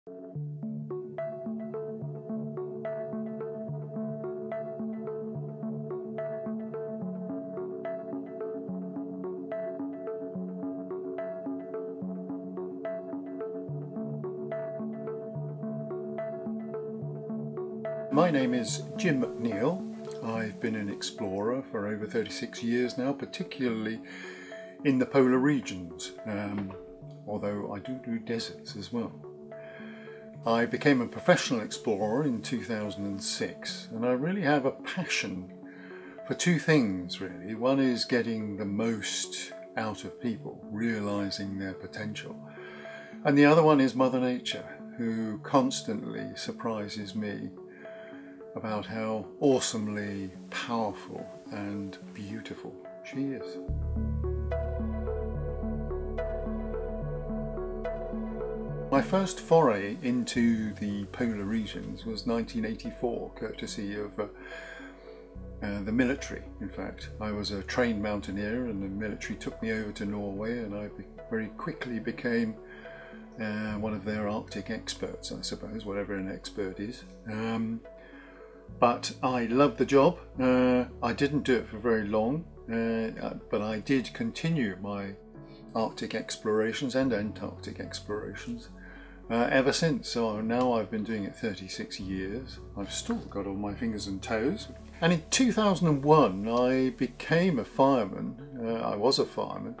My name is Jim McNeill. I've been an explorer for over 36 years now, particularly in the polar regions, although I do deserts as well. I became a professional explorer in 2006, and I really have a passion for two things really. One is getting the most out of people, realising their potential, and the other one is Mother Nature, who constantly surprises me about how awesomely powerful and beautiful she is. My first foray into the polar regions was 1984, courtesy of the military. In fact, I was a trained mountaineer and the military took me over to Norway, and I very quickly became one of their Arctic experts, I suppose, whatever an expert is. But I loved the job. I didn't do it for very long, but I did continue my Arctic explorations and Antarctic explorations ever since. So now I've been doing it 36 years. I've still got all my fingers and toes. And in 2001 I became a fireman. I was a fireman,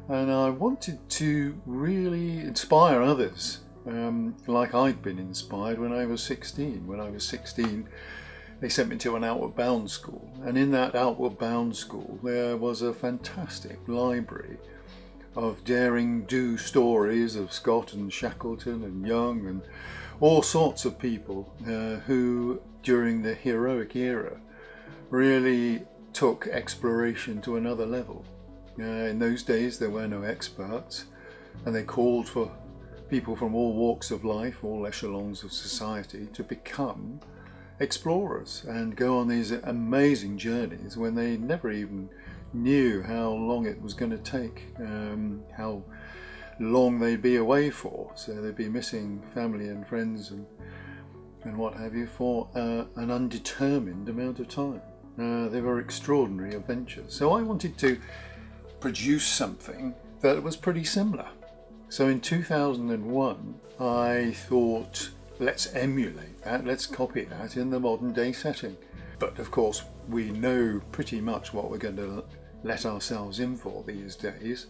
and I wanted to really inspire others. Like I'd been inspired when I was 16. When I was 16, they sent me to an outward bound school, and in that outward bound school there was a fantastic library of daring do stories of Scott and Shackleton and Young and all sorts of people who during the heroic era really took exploration to another level. In those days there were no experts, and they called for people from all walks of life, all echelons of society, to become explorers and go on these amazing journeys when they never even knew how long it was going to take, how long they'd be away for. So they'd be missing family and friends and what have you for an undetermined amount of time. They were extraordinary adventures. So I wanted to produce something that was pretty similar. So in 2001 I thought, let's emulate that, let's copy that in the modern day setting. But of course we know pretty much what we're going to let ourselves in for these days,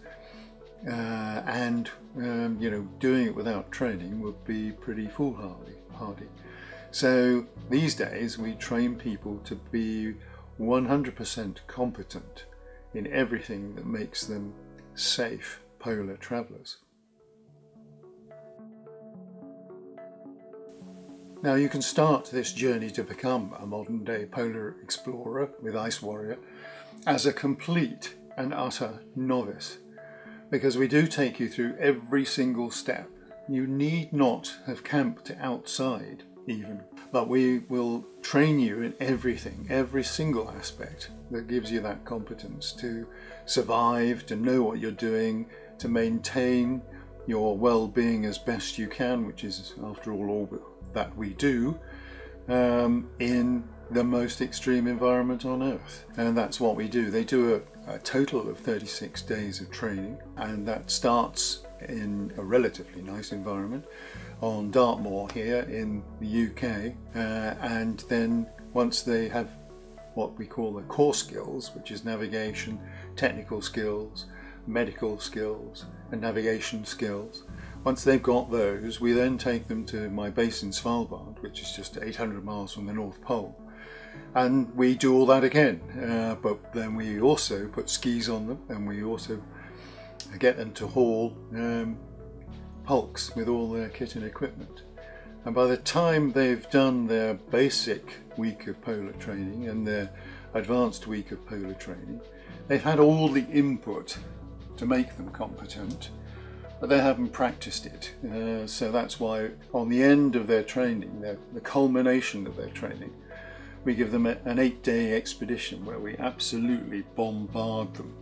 and you know, doing it without training would be pretty foolhardy. So these days we train people to be 100% competent in everything that makes them safe polar travellers. Now you can start this journey to become a modern day polar explorer with Ice Warrior as a complete and utter novice, because we do take you through every single step. You need not have camped outside even, but we will train you in everything, every single aspect that gives you that competence to survive, to know what you're doing, to maintain your well-being as best you can, which is after all that we do, in the most extreme environment on Earth. And that's what we do. They do a total of 36 days of training, and that starts in a relatively nice environment on Dartmoor here in the UK, and then once they have what we call the core skills, which is navigation, technical skills, medical skills and navigation skills. Once they've got those, we then take them to my base in Svalbard, which is just 800 miles from the North Pole, and we do all that again, but then we also put skis on them, and we also get them to haul hulks with all their kit and equipment. And by the time they've done their basic week of polar training and their advanced week of polar training, they've had all the input to make them competent, but they haven't practiced it. So that's why on the end of their training, the culmination of their training, we give them an 8-day expedition where we absolutely bombard them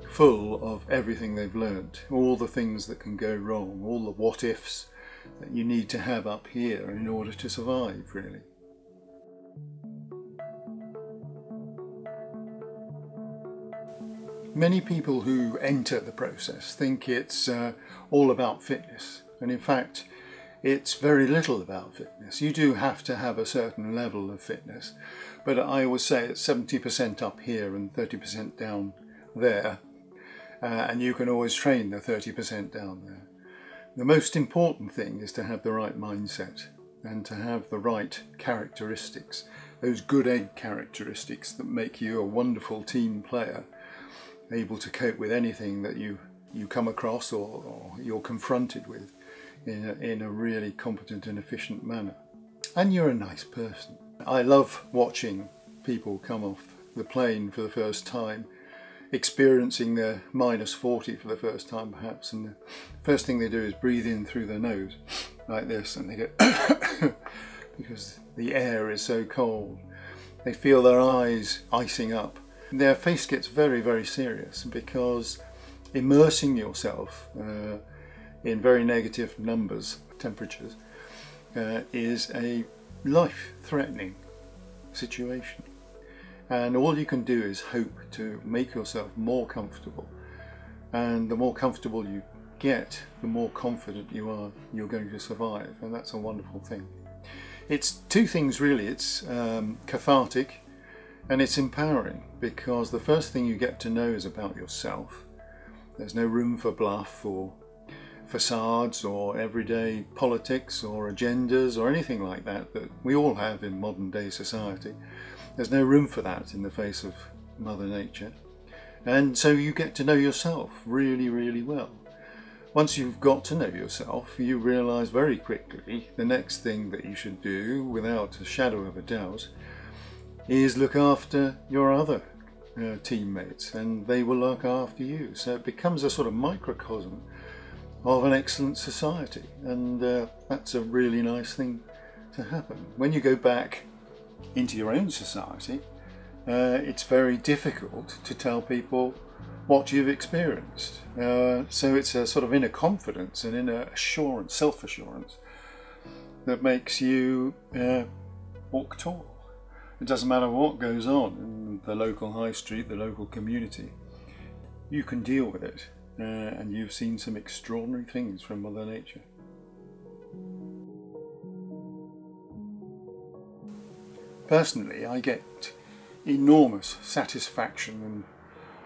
full of everything they've learned, all the things that can go wrong, all the what ifs, that you need to have up here in order to survive, really. Many people who enter the process think it's all about fitness, and in fact it's very little about fitness. You do have to have a certain level of fitness, but I always say it's 70% up here and 30% down there, and you can always train the 30% down there. The most important thing is to have the right mindset and to have the right characteristics, those good egg characteristics that make you a wonderful team player, able to cope with anything that you come across or you're confronted with in a really competent and efficient manner. And you're a nice person. I love watching people come off the plane for the first time, experiencing their -40 for the first time perhaps, and the first thing they do is breathe in through their nose like this, and they go because the air is so cold. They feel their eyes icing up. Their face gets very, very serious because immersing yourself in very negative temperatures, is a life-threatening situation. And all you can do is hope to make yourself more comfortable. And the more comfortable you get, the more confident you are you're going to survive. And that's a wonderful thing. It's two things really. It's cathartic and it's empowering, because the first thing you get to know is about yourself. There's no room for bluff or facades or everyday politics or agendas or anything like that that we all have in modern day society. There's no room for that in the face of Mother Nature. And so you get to know yourself really, really well. Once you've got to know yourself, you realise very quickly the next thing that you should do, without a shadow of a doubt, is look after your other teammates, and they will look after you. So it becomes a sort of microcosm of an excellent society, and that's a really nice thing to happen. When you go back into your own society, it's very difficult to tell people what you've experienced. So it's a sort of inner confidence and inner assurance, self-assurance, that makes you walk tall. It doesn't matter what goes on in the local high street, the local community. You can deal with it, and you've seen some extraordinary things from Mother Nature. Personally, I get enormous satisfaction and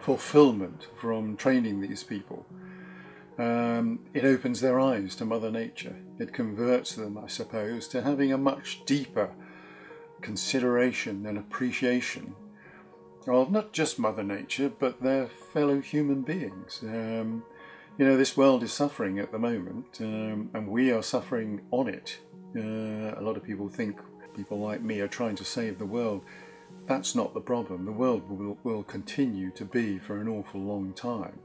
fulfillment from training these people. It opens their eyes to Mother Nature. It converts them, I suppose, to having a much deeper consideration and appreciation of not just Mother Nature, but their fellow human beings. You know, this world is suffering at the moment, and we are suffering on it. A lot of people think people like me are trying to save the world. That's not the problem. The world will continue to be for an awful long time.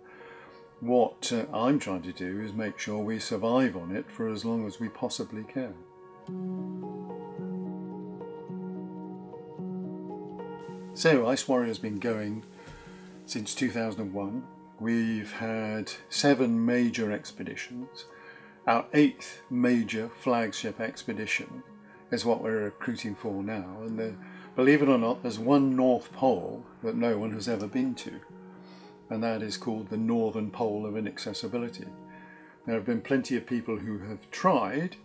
What I'm trying to do is make sure we survive on it for as long as we possibly can. So Ice Warrior's been going since 2001. We've had 7 major expeditions. Our 8th major flagship expedition is what we're recruiting for now, and believe it or not, there's one North Pole that no one has ever been to, and that is called the Northern Pole of Inaccessibility. There have been plenty of people who have tried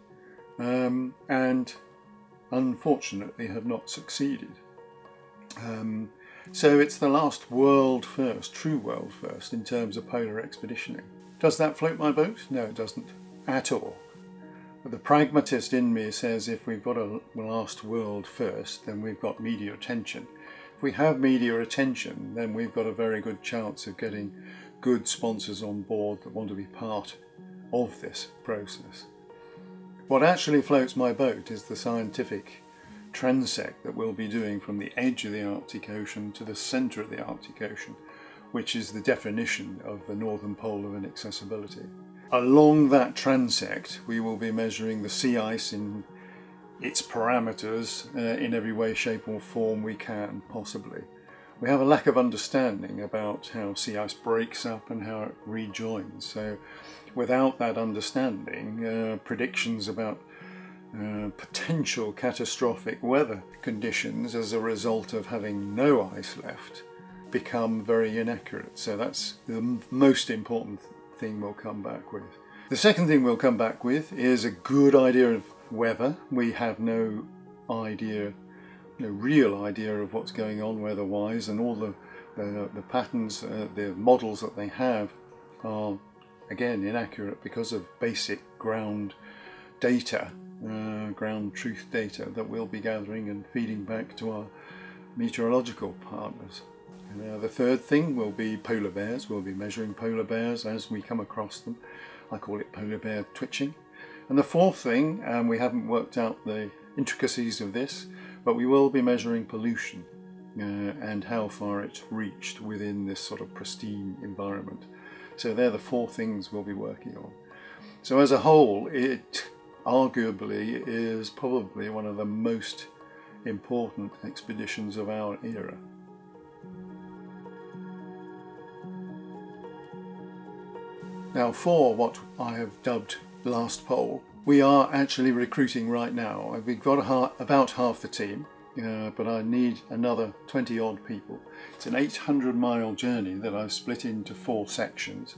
and unfortunately have not succeeded. So it's the last world first, true world first, in terms of polar expeditioning. Does that float my boat? No, it doesn't at all. But the pragmatist in me says if we've got a last world first, then we've got media attention. If we have media attention, then we've got a very good chance of getting good sponsors on board that want to be part of this process. What actually floats my boat is the scientific transect that we'll be doing from the edge of the Arctic Ocean to the centre of the Arctic Ocean, which is the definition of the Northern Pole of Inaccessibility. Along that transect we will be measuring the sea ice in its parameters in every way, shape or form we can possibly. we have a lack of understanding about how sea ice breaks up and how it rejoins. So without that understanding, predictions about potential catastrophic weather conditions as a result of having no ice left become very inaccurate. So that's the most important thing we'll come back with. The second thing we'll come back with is a good idea of weather. We have no idea, no real idea of what's going on weather-wise, and all the patterns, the models that they have are again inaccurate because of basic ground data, ground truth data that we'll be gathering and feeding back to our meteorological partners. The third thing will be polar bears. We'll be measuring polar bears as we come across them. I call it polar bear twitching. And the fourth thing, and we haven't worked out the intricacies of this, but we will be measuring pollution and how far it's reached within this sort of pristine environment. So they're the four things we'll be working on. So as a whole, it arguably is probably one of the most important expeditions of our era. Now, for what I have dubbed Last Pole, we are actually recruiting right now. We've got about half the team, but I need another 20 odd people. It's an 800-mile journey that I've split into 4 sections,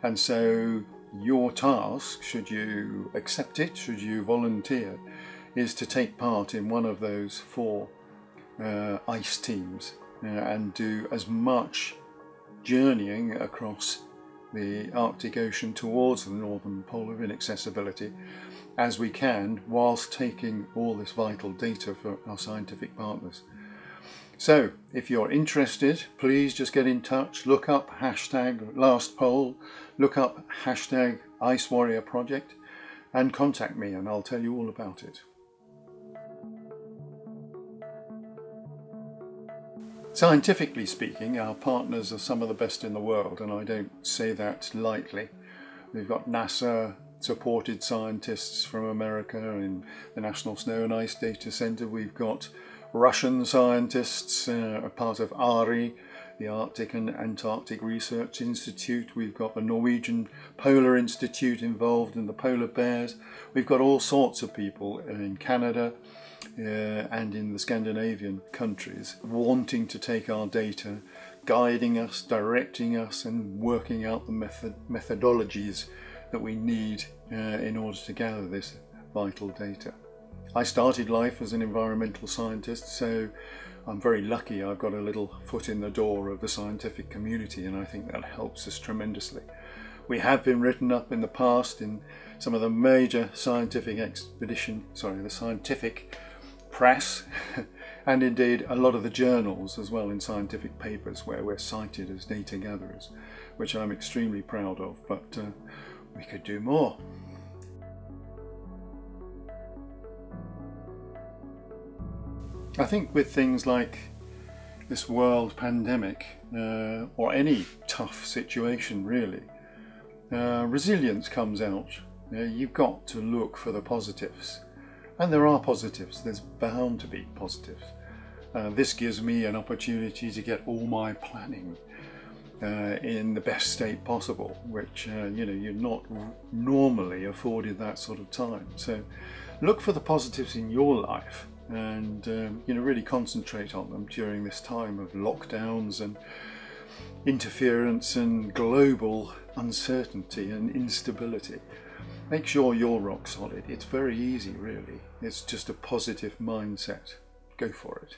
and so your task, should you accept it, should you volunteer, is to take part in one of those 4 ice teams and do as much journeying across the Arctic Ocean towards the northern pole of inaccessibility as we can, whilst taking all this vital data for our scientific partners. So if you're interested, please just get in touch, look up hashtag Last Pole, look up hashtag Ice Warrior Project, and contact me and I'll tell you all about it. Scientifically speaking, our partners are some of the best in the world, and I don't say that lightly. We've got NASA supported scientists from America in the National Snow and Ice Data Center. We've got Russian scientists, a part of ARI, the Arctic and Antarctic Research Institute. We've got the Norwegian Polar Institute involved in the polar bears. We've got all sorts of people in Canada and in the Scandinavian countries wanting to take our data, guiding us, directing us, and working out the methodologies that we need in order to gather this vital data. I started life as an environmental scientist, so I'm very lucky I've got a little foot in the door of the scientific community, and I think that helps us tremendously. We have been written up in the past in some of the major scientific the scientific press, and indeed a lot of the journals as well, in scientific papers where we're cited as data gatherers, which I'm extremely proud of, but we could do more. I think with things like this world pandemic, or any tough situation really, resilience comes out. You've got to look for the positives. And there are positives, there's bound to be positives. This gives me an opportunity to get all my planning in the best state possible, which you're not normally afforded that sort of time. So look for the positives in your life and really concentrate on them during this time of lockdowns and interference and global uncertainty and instability. Make sure you're rock solid. It's very easy, really. It's just a positive mindset. Go for it.